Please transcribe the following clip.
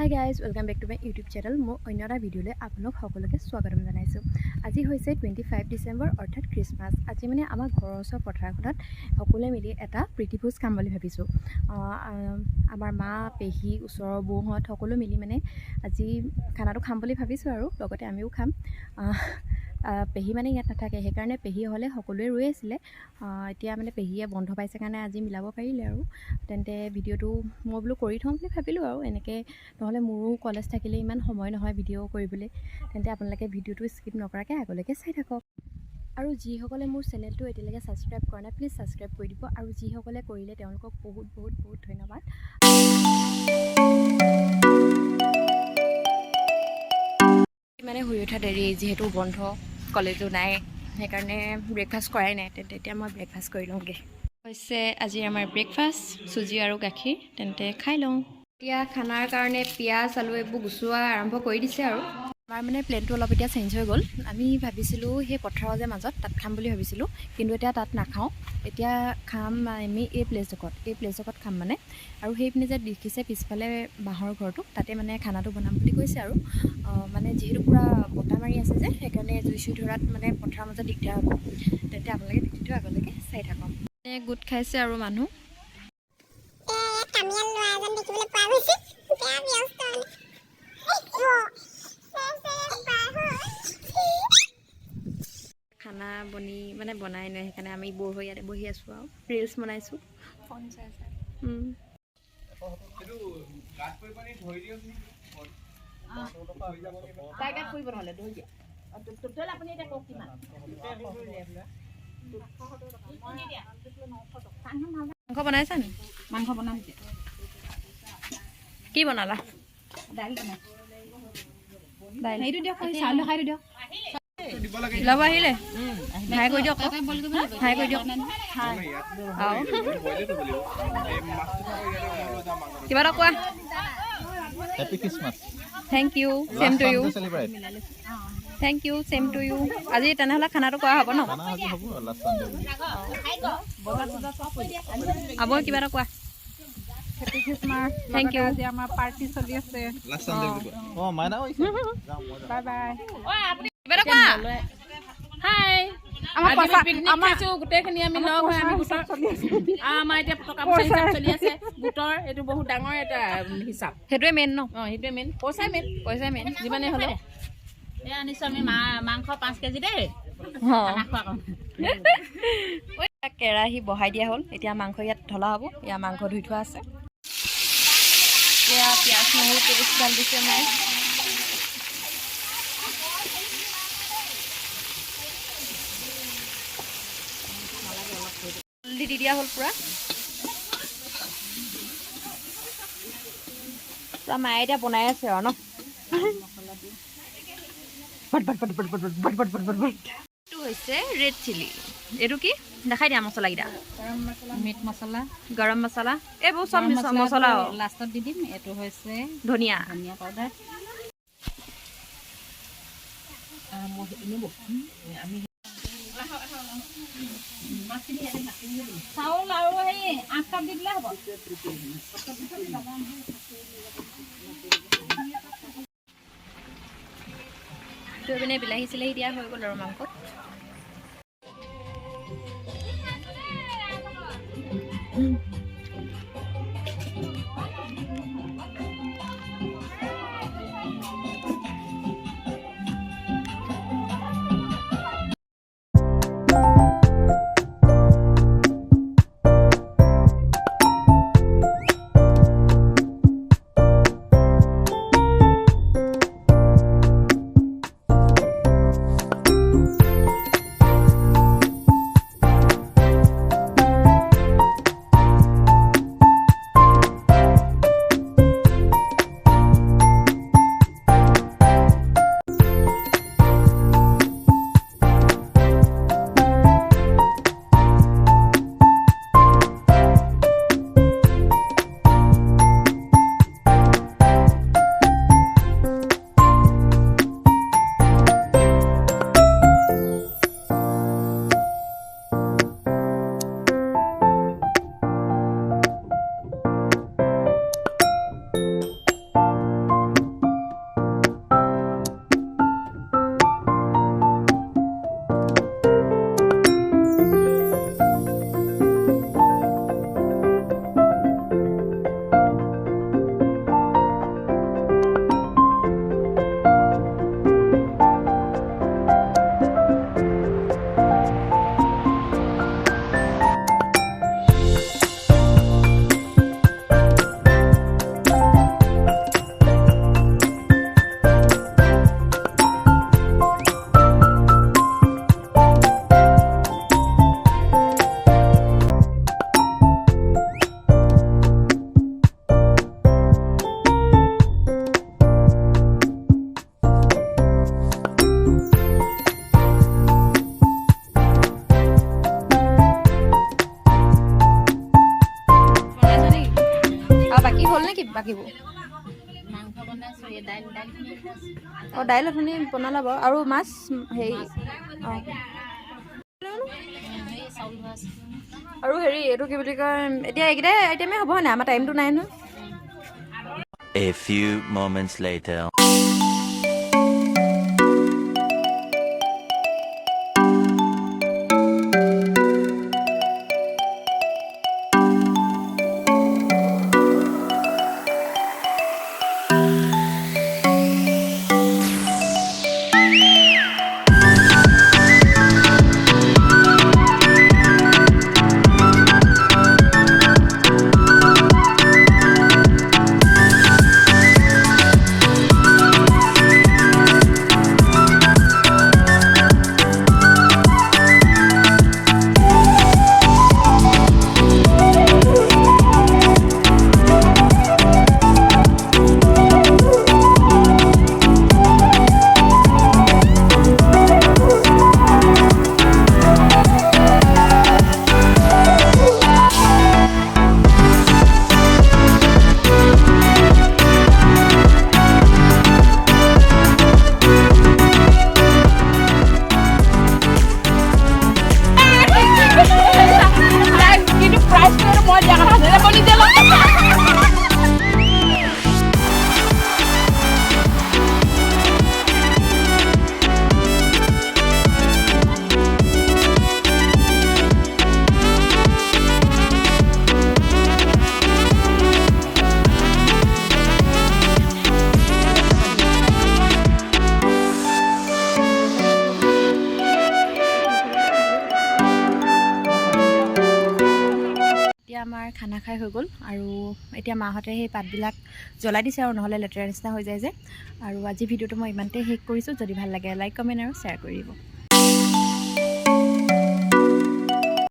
Hi guys, welcome back to my YouTube channel. মই অন্য এটা ভিডিঅ'লৈ আপোনালোক সকলোকে স্বাগতম জনাইছোঁ। আজি হৈছে 25 ডিচেম্বৰ অৰ্থাৎ খ্ৰীষ্টমাছ। আজি মানে আমাৰ ঘৰৰ ওচৰৰ পথাৰখনত সকলোৱে মিলি এটা প্ৰীতি ভোজ খাম বুলি ভাবিছোঁ। আমাৰ মা, পেহী, ওচৰৰ বৌহঁত সকলো মিলি মানে আজি খানাটো খাম বুলি ভাবিছোঁ আৰু লগতে আমিও খাম। পেহী মানে ইয়াত নাথাকে, সেইকাৰণে পেহী হ'লে সকলোৱে ৰৈ আছিলে। এতিয়া মানে পেহীয়ে বন্ধ পাইছে কাৰণে আজি মিলাব পাৰিলে আৰু তেন্তে ভিডিঅ'টো মই বোলো কৰি থওঁ বুলি ভাবিলোঁ আৰু এনেকৈ নহ'লে মোৰো কলেজ থাকিলে ইমান সময় নহয় ভিডিঅ' কৰিবলৈ। তেন্তে আপোনালোকে ভিডিঅ'টো স্কিপ নকৰাকৈ আগলৈকে চাই থাকক। আৰু যিসকলে মোৰ চেনেলটো এতিয়ালৈকে ছাবস্ক্ৰাইব কৰা নাই প্লিজ ছাবস্ক্ৰাইব কৰি দিব, আৰু যিসকলে কৰিলে তেওঁলোকক বহুত বহুত বহুত ধন্যবাদ। মানে শুই উঠা দেৰি, যিহেতু বন্ধ, কলেজো নাই, সেইকাৰণে ব্ৰেকফাষ্ট কৰাই নাই। তেন্তে এতিয়া মই ব্ৰেকফাষ্ট কৰি লওঁগৈ। হৈছে আজি আমাৰ ব্ৰেকফাষ্ট চুজি আৰু গাখীৰ, তেন্তে খাই লওঁ। এতিয়া খানাৰ কাৰণে পিঁয়াজ আলু এইবোৰ গুচোৱা আৰম্ভ কৰি দিছে আৰু আমাৰ মানে প্লেনটো অলপ এতিয়া চেঞ্জ হৈ গ'ল। আমি ভাবিছিলোঁ সেই পথাৰৰ যে মাজত তাত খাম বুলি ভাবিছিলোঁ, কিন্তু এতিয়া তাত নাখাওঁ। এতিয়া খাম আমি এই প্লেচডোখৰত খাম মানে। আৰু সেইপিনে যে দেখিছে পিছফালে বাঁহৰ ঘৰটো, তাতে মানে খানাটো বনাম বুলি কৈছে আৰু মানে যিহেতু পূৰা বতাহ মাৰি আছে যে, সেইকাৰণে জুই চুই ধৰাত মানে পথাৰৰ মাজত দিগদাৰ হ'ব। তেন্তে আপোনালোকে ভিডিঅ'টো আগলৈকে চাই থাকক। গোট খাইছে আৰু মানুহ খানা বনাই নাই, সেইকাৰণে আমি বৰ হৈ ইয়াতে বহি আছোঁ আৰু ৰিলচ বনাইছোঁ। মাংস বনাইছা নি? মাংস বনাম। কি বনালা? দাইল বনাম। দাইল সেইটো দিয়ক, চাউলটো খাই দিয়ক। ল'ব আহিলে হাই কৰি দিয়ক, হাই কৰি দিয়ক। কিবা এটা কোৱা। Happy Christmas. Thank you, same to you. Celebrate. Thank you, same to you. আজি তেনেহ'লে খানাটো কৰা হ'ব ন? Mana আজি হ'ব last Sunday. হ'ব, কিবা এটা কোৱা। Happy Christmas. Thank you. আজি আমাৰ পাৰ্টি চলি আছে। Last Sunday হ'ব। মাইনা হৈছে। Bye bye. কিবা এটা কোৱা। হাই। আমাৰ গোটেইখিনি আমি লগ হৈ আমি গোটৰ চলি আছে। আমাৰ এতিয়া টকা পইচা হিচাপ চলি আছে গোটৰ। এইটো বহুত ডাঙৰ এটা হিচাপ। সেইটোৱে মেইন ন? সেইটোৱে মেইন। পইচাই মেইন যিমানেই হ'লেও। এয়া আনিছোঁ আমি মাংস 5 কেজি দেই। কেৰাহী বহাই দিয়া হ'ল, এতিয়া মাংস ইয়াত ঢলা হ'ব। ইয়াৰ মাংস ধুই থোৱা আছে। এতিয়া পিঁয়াজ নহৰু পেষ্ট ডাল দিছে মায়ে। দি দিয়া হ'ল পুৰা মায়ে এতিয়া বনাই আছে আৰু ন। এইটো হৈছে ৰেড চিলি। এইটো কি দেখাই দিয়া মছলাকেইটা? মিট মছলা, গৰম মছলা, এইবোৰ চব মছলা লাষ্টত দি দিম। এইটো হৈছে ধনিয়া পাউডাৰ। চাউল আৰু সেই 8 কাপ দি দিলে হ'ব। পিনে বিলাহী চিলাহী দিয়া হৈ গ'ল আৰু মাংসত। বাকীবোৰ মাংস বনাইছোঁ এই দাইলখিনি অঁ দাইল অথনি বনালা বাৰু আৰু মাছ হেৰি অঁ চাউল ধোৱা আছে আৰু হেৰি এইটো কি বুলি কয় এতিয়া এইকেইটাই আইটেমেই হ'ব নাই আমাৰ টাইমটো নাই নহয় A few moments later. আমাৰ খানা খাই হৈ গ'ল আৰু এতিয়া মাহঁতে সেই পাতবিলাক জ্বলাই দিছে আৰু নহ'লে লেতেৰা নিচিনা হৈ যায় যে আৰু আজি ভিডিঅ'টো মই ইমানতে শেষ কৰিছোঁ যদি ভাল লাগে লাইক কমেণ্ট আৰু শ্বেয়াৰ কৰি দিব